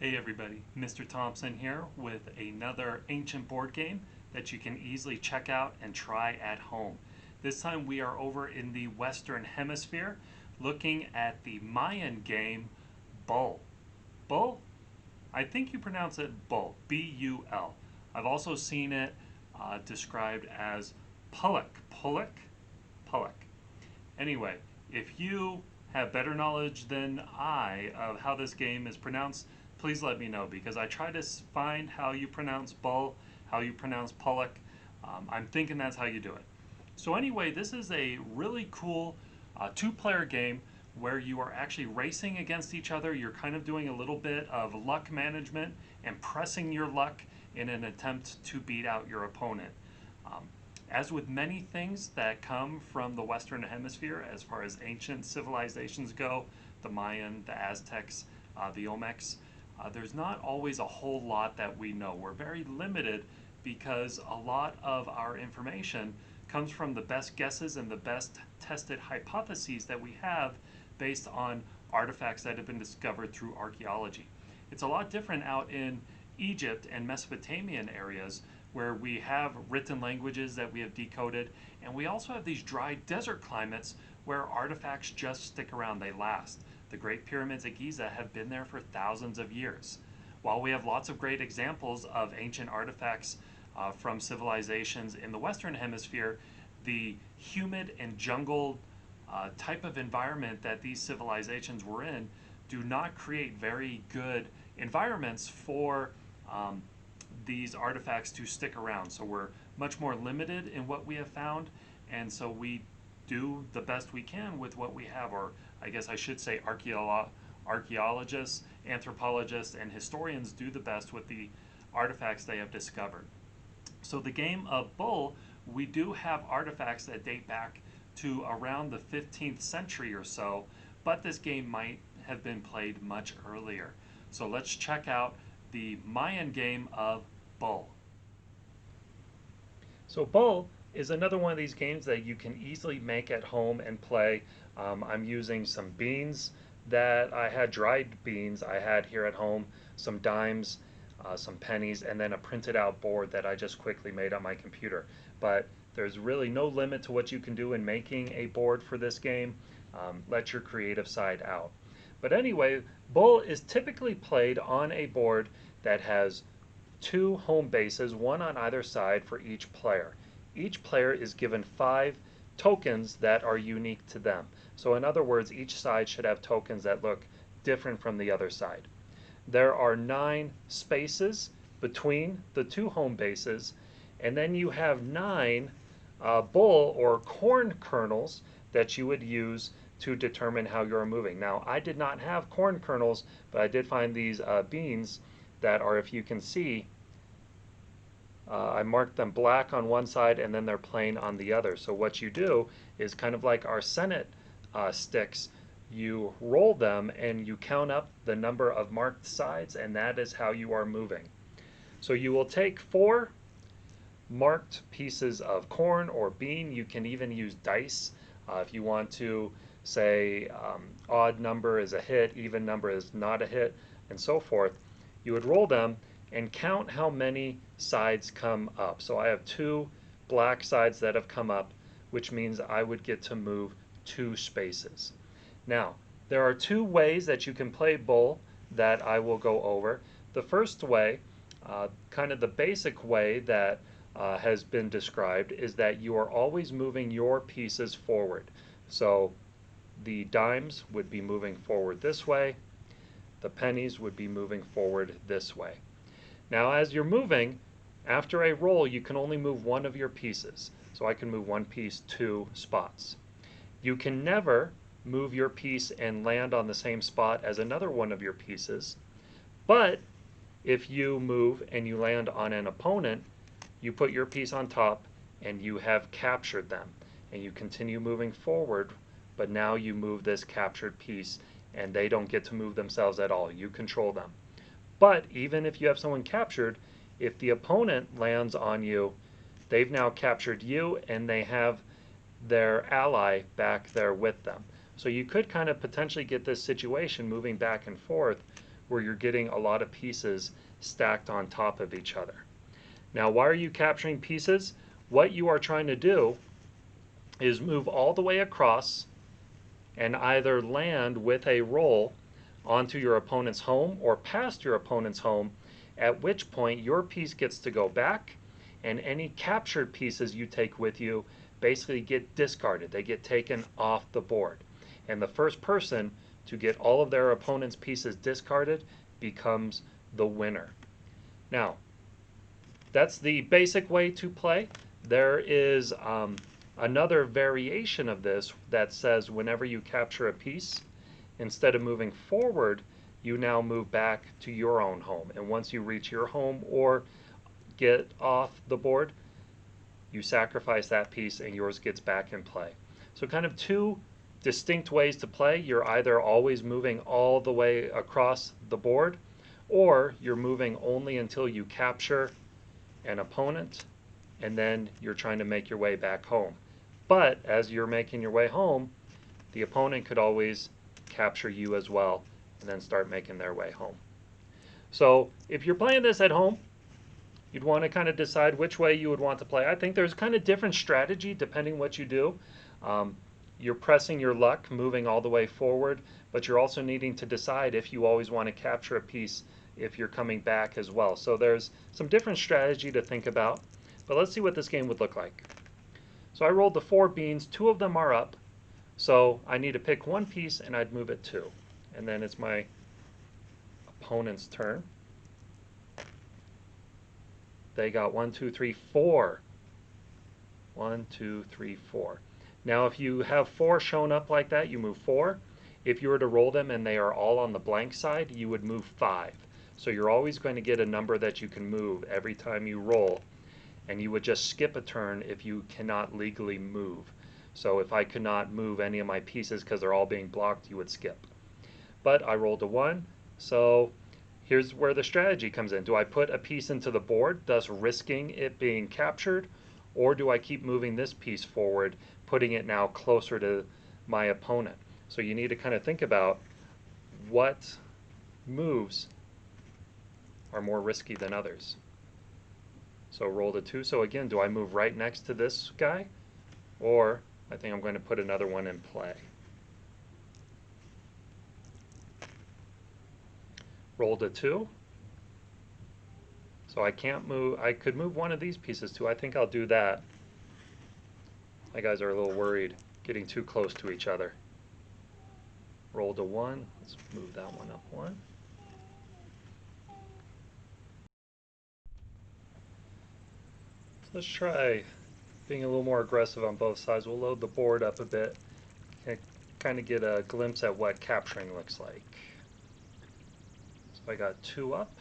Hey everybody, Mr. Thompson here with another ancient board game that you can easily check out and try at home. This time we are over in the Western Hemisphere looking at the Mayan game Bull. Bull? I think you pronounce it Bull, B-U-L. I've also seen it described as Puluc, Puluc, Puluc. Anyway, if you have better knowledge than I of how this game is pronounced, please let me know because I try to find how you pronounce Bull, how you pronounce Puluc. I'm thinking that's how you do it. So anyway, this is a really cool two-player game where you are actually racing against each other. You're kind of doing a little bit of luck management and pressing your luck in an attempt to beat out your opponent. Um, as with many things that come from the Western Hemisphere, as far as ancient civilizations go, the Mayan, the Aztecs, the Olmecs, there's not always a whole lot that we know. We're very limited because a lot of our information comes from the best guesses and the best tested hypotheses that we have based on artifacts that have been discovered through archaeology. It's a lot different out in Egypt and Mesopotamian areas where we have written languages that we have decoded, and we also have these dry desert climates where artifacts just stick around, they last. The Great Pyramids at Giza have been there for thousands of years. While we have lots of great examples of ancient artifacts from civilizations in the Western Hemisphere, the humid and jungle type of environment that these civilizations were in do not create very good environments for these artifacts to stick around. So we're much more limited in what we have found, and so we do the best we can with what we have, or I guess I should say archaeologists, anthropologists, and historians do the best with the artifacts they have discovered. So the game of Bull, we do have artifacts that date back to around the 15th century or so, but this game might have been played much earlier. So let's check out the Mayan game of Bull. So Bull is another one of these games that you can easily make at home and play. I'm using some beans that I had, dried beans I had here at home, some dimes, some pennies, and then a printed out board that I just quickly made on my computer. But there's really no limit to what you can do in making a board for this game. Let your creative side out. But anyway, Bull is typically played on a board that has two home bases, one on either side for each player. Each player is given 5 tokens that are unique to them. So in other words, each side should have tokens that look different from the other side. There are 9 spaces between the two home bases, and then you have 9 bull or corn kernels that you would use to determine how you're moving. Now, I did not have corn kernels, but I did find these beans that are, if you can see, I marked them black on one side and then they're plain on the other. So what you do is kind of like our Senate sticks, you roll them and you count up the number of marked sides, and that is how you are moving. So you will take 4 marked pieces of corn or bean. You can even use dice if you want to say odd number is a hit, even number is not a hit, and so forth. You would roll them and count how many sides come up. So I have 2 black sides that have come up, which means I would get to move 2 spaces. Now, there are 2 ways that you can play Bull that I will go over. The first way, kind of the basic way that has been described, is that you are always moving your pieces forward. So the dimes would be moving forward this way, the pennies would be moving forward this way. Now as you're moving, after a roll you can only move one of your pieces. So I can move one piece 2 spots. You can never move your piece and land on the same spot as another one of your pieces, but if you move and you land on an opponent, you put your piece on top and you have captured them, and you continue moving forward, but now you move this captured piece and they don't get to move themselves at all. You control them. But even if you have someone captured, if the opponent lands on you, they've now captured you and they have their ally back there with them. So you could kind of potentially get this situation moving back and forth where you're getting a lot of pieces stacked on top of each other. Now, why are you capturing pieces? What you are trying to do is move all the way across and either land with a roll onto your opponent's home or past your opponent's home, at which point your piece gets to go back and any captured pieces you take with you basically get discarded. They get taken off the board. And the first person to get all of their opponent's pieces discarded becomes the winner. Now, that's the basic way to play. There is another variation of this that says whenever you capture a piece, instead of moving forward, you now move back to your own home. And once you reach your home or get off the board, you sacrifice that piece and yours gets back in play. So kind of two distinct ways to play. You're either always moving all the way across the board, or you're moving only until you capture an opponent, and then you're trying to make your way back home. But as you're making your way home, the opponent could always capture you as well and then start making their way home. So if you're playing this at home, you'd want to kind of decide which way you would want to play. I think there's kind of different strategy depending what you do. You're pressing your luck, moving all the way forward, but you're also needing to decide if you always want to capture a piece if you're coming back as well. So there's some different strategy to think about, but let's see what this game would look like. So I rolled the 4 beans, 2 of them are up, so I need to pick one piece and I'd move it 2. And then it's my opponent's turn. They got 1, 2, 3, 4. 1, 2, 3, 4. Now if you have 4 shown up like that, you move 4. If you were to roll them and they are all on the blank side, you would move 5. So you're always going to get a number that you can move every time you roll, and you would just skip a turn if you cannot legally move. So if I could not move any of my pieces because they're all being blocked, you would skip. But I rolled a 1, so here's where the strategy comes in. Do I put a piece into the board, thus risking it being captured, or do I keep moving this piece forward, putting it now closer to my opponent? So you need to kind of think about what moves are more risky than others. So rolled a 2. So again, do I move right next to this guy? Or I think I'm going to put another one in play. Rolled a 2. So I can't move. I could move one of these pieces too. I think I'll do that. My guys are a little worried getting too close to each other. Rolled a 1. Let's move that one up 1. Let's try being a little more aggressive on both sides. We'll load the board up a bit and kind of get a glimpse at what capturing looks like. So I got 2 up.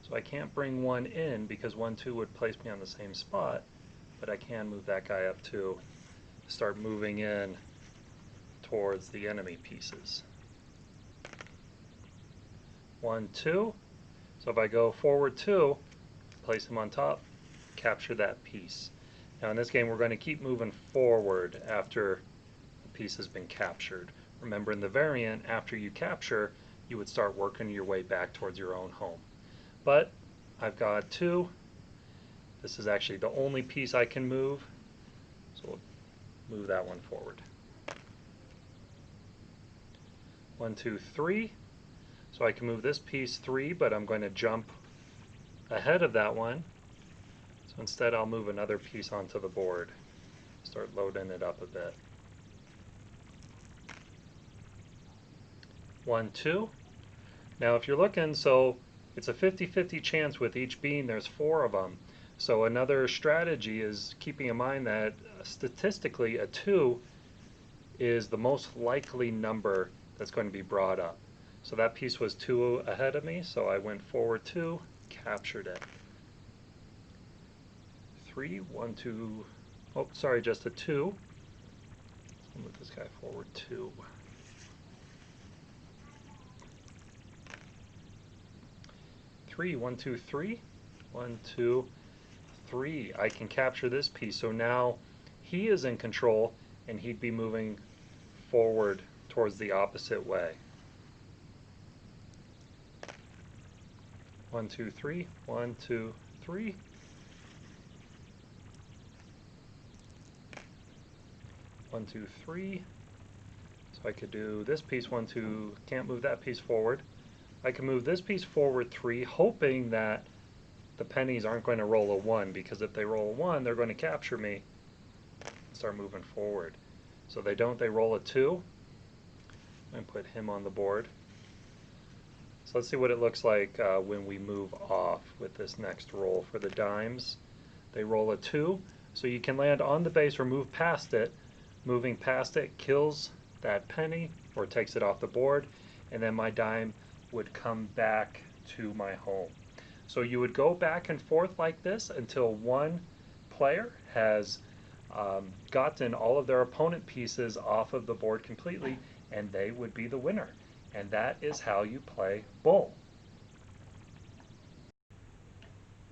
So I can't bring 1 in because 1, 2 would place me on the same spot, but I can move that guy up to start moving in towards the enemy pieces. 1, 2. So if I go forward 2, place him on top, capture that piece. Now in this game we're going to keep moving forward after the piece has been captured. Remember, in the variant, after you capture, you would start working your way back towards your own home. But I've got 2. This is actually the only piece I can move, so we'll move that one forward. 1, 2, 3. So I can move this piece 3, but I'm going to jump ahead of that one. So instead I'll move another piece onto the board. Start loading it up a bit. 1, 2. Now if you're looking, so it's a 50-50 chance with each bean, there's 4 of them. So another strategy is keeping in mind that statistically a 2 is the most likely number that's going to be brought up. So that piece was 2 ahead of me, so I went forward 2, captured it. 3, 1, 2, oh sorry, just a 2. I'll move this guy forward 2. 3, 1, 2, 3. 1, 2, 3. I can capture this piece, so now he is in control and he'd be moving forward towards the opposite way. 1, 2, 3. 1, 2, 3. 1, 2, 3. So I could do this piece 1, 2. Can't move that piece forward. I can move this piece forward 3, hoping that the pennies aren't going to roll a 1, because if they roll a 1, they're going to capture me and start moving forward. So they don't, they roll a 2. And put him on the board. So let's see what it looks like when we move off with this next roll for the dimes. They roll a 2, so you can land on the base or move past it. Moving past it kills that penny or takes it off the board, and then my dime would come back to my home. So you would go back and forth like this until one player has gotten all of their opponent pieces off of the board completely, and they would be the winner. And that is how you play bull.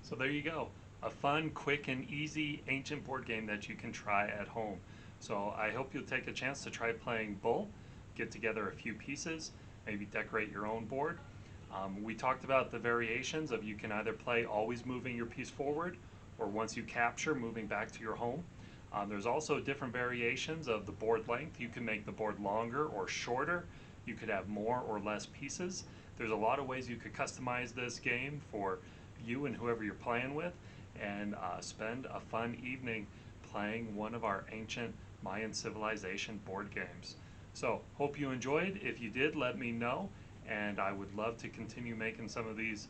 So there you go. A fun, quick, and easy ancient board game that you can try at home. So I hope you'll take a chance to try playing bull, get together a few pieces, maybe decorate your own board. We talked about the variations of you can either play always moving your piece forward, or once you capture, moving back to your home. There's also different variations of the board length. You can make the board longer or shorter. You could have more or less pieces. There's a lot of ways you could customize this game for you and whoever you're playing with, and spend a fun evening playing one of our ancient Mayan civilization board games. So hope you enjoyed. If you did, let me know, and I would love to continue making some of these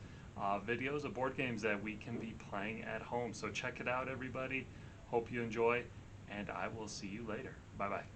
videos of board games that we can be playing at home. So check it out, everybody. Hope you enjoy, and I will see you later. Bye bye.